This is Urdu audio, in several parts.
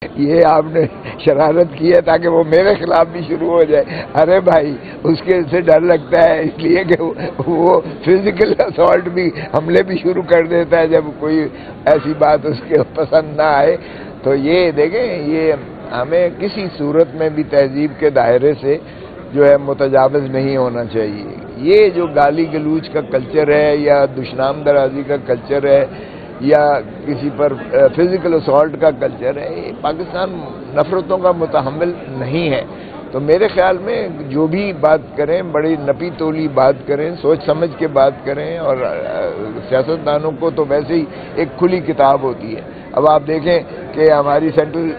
یہ آپ نے شرارت کی ہے تاکہ وہ میرے خلاف بھی شروع ہو جائے. ارے بھائی اس کے سے ڈر لگتا ہے اس لیے کہ وہ فزیکل اسالٹ بھی حملے بھی شروع کر دیتا ہے جب کوئی ایسی بات اس کے پسند نہ آئے. تو یہ دیکھیں یہ ہمیں کسی صورت میں بھی تہذیب کے دائرے سے جو ہے متجاوز نہیں ہونا چاہیے. یہ جو گالی گلوچ کا کلچر ہے یا دشنام درازی کا کلچر ہے یا کسی پر فزیکل اسالٹ کا کلچر ہے، یہ پاکستان نفرتوں کا متحمل نہیں ہے. تو میرے خیال میں جو بھی بات کریں بڑی نپی تولی بات کریں، سوچ سمجھ کے بات کریں. اور سیاستدانوں کو تو ویسے ہی ایک کھلی کتاب ہوتی ہے. اب آپ دیکھیں کہ ہماری سینٹرل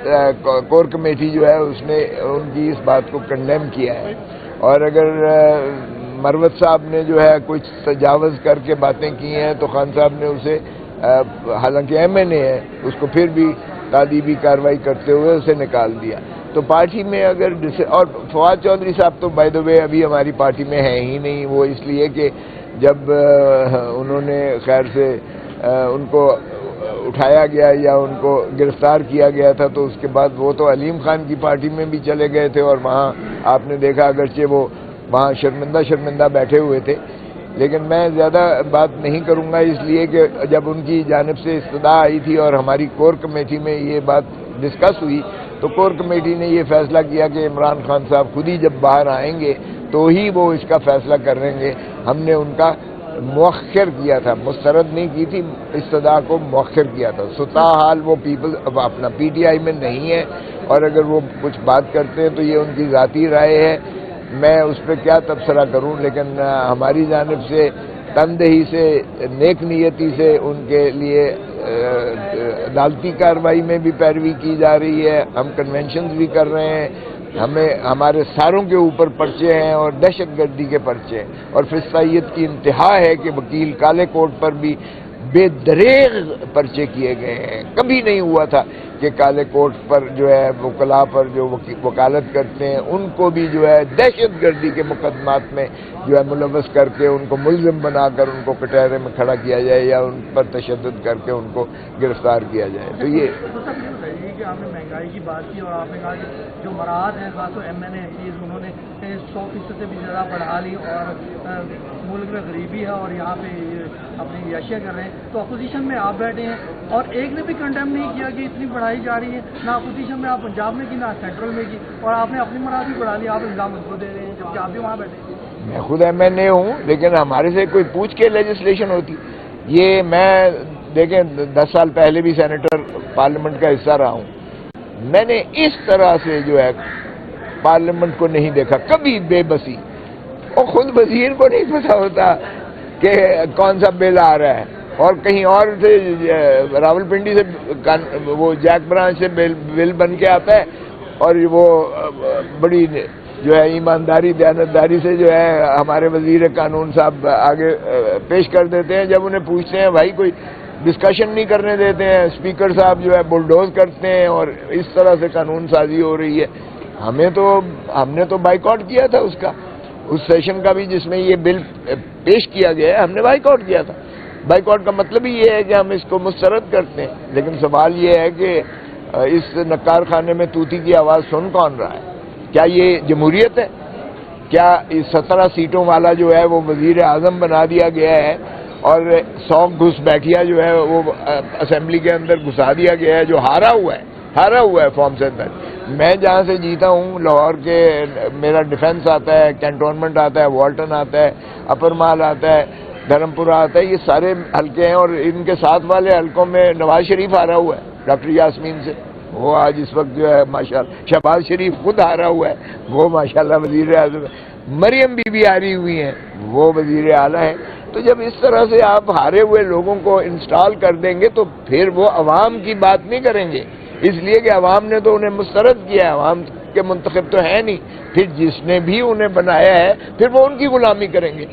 کور کمیٹی جو ہے اس نے ان کی اس بات کو کنڈیم کیا ہے. اور اگر مروت صاحب نے جو ہے کچھ تجاوز کر کے باتیں کی ہیں تو خان صاحب نے اسے حالانکہ ایم این اے ہے اس کو پھر بھی تادیبی کارروائی کرتے ہوئے اسے نکال دیا. تو پارٹی میں اگر اور فواد چودھری صاحب تو بائی دا وے ابھی ہماری پارٹی میں ہیں ہی نہیں. وہ اس لیے کہ جب انہوں نے خیر سے ان کو اٹھایا گیا یا ان کو گرفتار کیا گیا تھا تو اس کے بعد وہ تو علیم خان کی پارٹی میں بھی چلے گئے تھے اور وہاں آپ نے دیکھا اگرچہ وہ وہاں شرمندہ بیٹھے ہوئے تھے. لیکن میں زیادہ بات نہیں کروں گا اس لیے کہ جب ان کی جانب سے استدعا آئی تھی اور ہماری کور کمیٹی میں یہ بات ڈسکس ہوئی تو کور کمیٹی نے یہ فیصلہ کیا کہ عمران خان صاحب خود ہی جب باہر آئیں گے تو ہی وہ اس کا فیصلہ کریں گے. ہم نے ان کا مؤخر کیا تھا، مسترد نہیں کی تھی، استدعا کو مؤخر کیا تھا. تاحال وہ پیپل اب اپنا پی ٹی آئی میں نہیں ہے اور اگر وہ کچھ بات کرتے ہیں تو یہ ان کی ذاتی رائے ہے. میں اس پہ کیا تبصرہ کروں. لیکن ہماری جانب سے تندہی سے نیک نیتی سے ان کے لیے عدالتی کارروائی میں بھی پیروی کی جا رہی ہے. ہم کنونشنز بھی کر رہے ہیں. ہمارے ساروں کے اوپر پرچے ہیں اور دہشت گردی کے پرچے ہیں. اور فسطائیت کی انتہا ہے کہ وکیل کالے کوٹ پر بھی بے دریغ پرچے کیے گئے ہیں. کبھی نہیں ہوا تھا کہ کالے کوٹ پر جو ہے وکلاء پر جو وکالت کرتے ہیں ان کو بھی جو ہے دہشت گردی کے مقدمات میں جو ہے ملوث کر کے ان کو ملزم بنا کر ان کو کٹہرے میں کھڑا کیا جائے یا ان پر تشدد کر کے ان کو گرفتار کیا جائے. تو یہ کہ آپ نے مہنگائی کی بات کی اور آپ نے کہا کہ جو مراحت ہیں خاص طور ایم این اے چیز انہوں نے 100% سے بھی زیادہ بڑھا لی اور ملک میں غریبی ہے اور یہاں پہ اپنی عیاشیاں کر رہے ہیں. تو اپوزیشن میں آپ بیٹھے ہیں اور ایک نے بھی کنڈیم نہیں کیا کہ اتنی بڑھائی جا رہی ہے. نہ اپوزیشن میں آپ پنجاب میں کی نہ سینٹرل میں کی اور آپ نے اپنی مراد بھی بڑھا لی. آپ الزام ان کو دے رہے ہیں جبکہ آپ بھی وہاں بیٹھے ہیں. میں خود ایم این اے ہوں لیکن ہمارے سے کوئی پوچھ کے لیجسلیشن ہوتی. یہ میں دیکھیں 10 سال پہلے بھی سینیٹر پارلیمنٹ کا حصہ رہا ہوں. میں نے اس طرح سے جو ہے پارلیمنٹ کو نہیں دیکھا کبھی. بے بسی اور خود وزیر کو نہیں پتا ہوتا کہ کون سا بل آ رہا ہے اور کہیں اور سے راولپنڈی سے وہ جیک برانچ سے بل بن کے آتا ہے اور وہ بڑی جو ہے ایمانداری دیانتداری سے جو ہے ہمارے وزیر قانون صاحب آگے پیش کر دیتے ہیں. جب انہیں پوچھتے ہیں بھائی کوئی ڈسکشن نہیں کرنے دیتے ہیں، اسپیکر صاحب جو ہے بلڈوز کرتے ہیں اور اس طرح سے قانون سازی ہو رہی ہے. ہم نے تو بائیکاٹ کیا تھا اس سیشن کا بھی جس میں یہ بل پیش کیا گیا ہے. ہم نے بائیکاٹ کیا تھا. بائیکاٹ کا مطلب ہی یہ ہے کہ ہم اس کو مسترد کرتے ہیں. لیکن سوال یہ ہے کہ اس نکار خانے میں طوطی کی آواز سن کون رہا ہے؟ کیا یہ جمہوریت ہے؟ کیا اس 17 سیٹوں والا جو ہے وہ وزیر اعظم بنا دیا گیا ہے اور 100 گھس بیٹھیا جو ہے وہ اسمبلی کے اندر گھسا دیا گیا ہے جو ہارا ہوا ہے فارم سے اندر. میں جہاں سے جیتا ہوں لاہور کے میرا ڈیفنس آتا ہے، کینٹونمنٹ آتا ہے، والٹن آتا ہے، اپر مال آتا ہے، دھرمپورہ آتا ہے. یہ سارے حلقے ہیں اور ان کے ساتھ والے حلقوں میں نواز شریف ہارا ہوا ہے ڈاکٹر یاسمین سے. وہ آج اس وقت جو ہے ماشاءاللہ شہباز شریف خود ہارا ہوا ہے، وہ ماشاءاللہ وزیر اعظم. مریم بی بی ہاری ہوئی ہیں، وہ وزیر اعلیٰ ہیں. تو جب اس طرح سے آپ ہارے ہوئے لوگوں کو انسٹال کر دیں گے تو پھر وہ عوام کی بات نہیں کریں گے، اس لیے کہ عوام نے تو انہیں مسترد کیا ہے. عوام کے منتخب تو ہے نہیں. پھر جس نے بھی انہیں بنایا ہے پھر وہ ان کی غلامی کریں گے.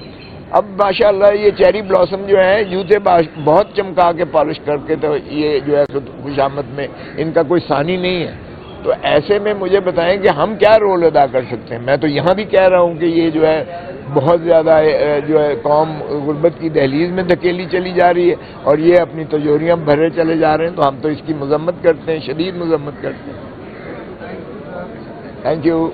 اب ماشاءاللہ یہ چیری بلاسم جو ہیں جوتے بہت چمکا کے پالش کر کے تو یہ جو ہے خوش آمد میں ان کا کوئی ثانی نہیں ہے. تو ایسے میں مجھے بتائیں کہ ہم کیا رول ادا کر سکتے ہیں. میں تو یہاں بھی کہہ رہا ہوں کہ یہ جو ہے بہت زیادہ جو ہے قوم غربت کی دہلیز میں دھکیلی چلی جا رہی ہے اور یہ اپنی تجوریاں بھرے چلے جا رہے ہیں, تو ہم تو اس کی مذمت کرتے ہیں, شدید مذمت کرتے ہیں. Thank you.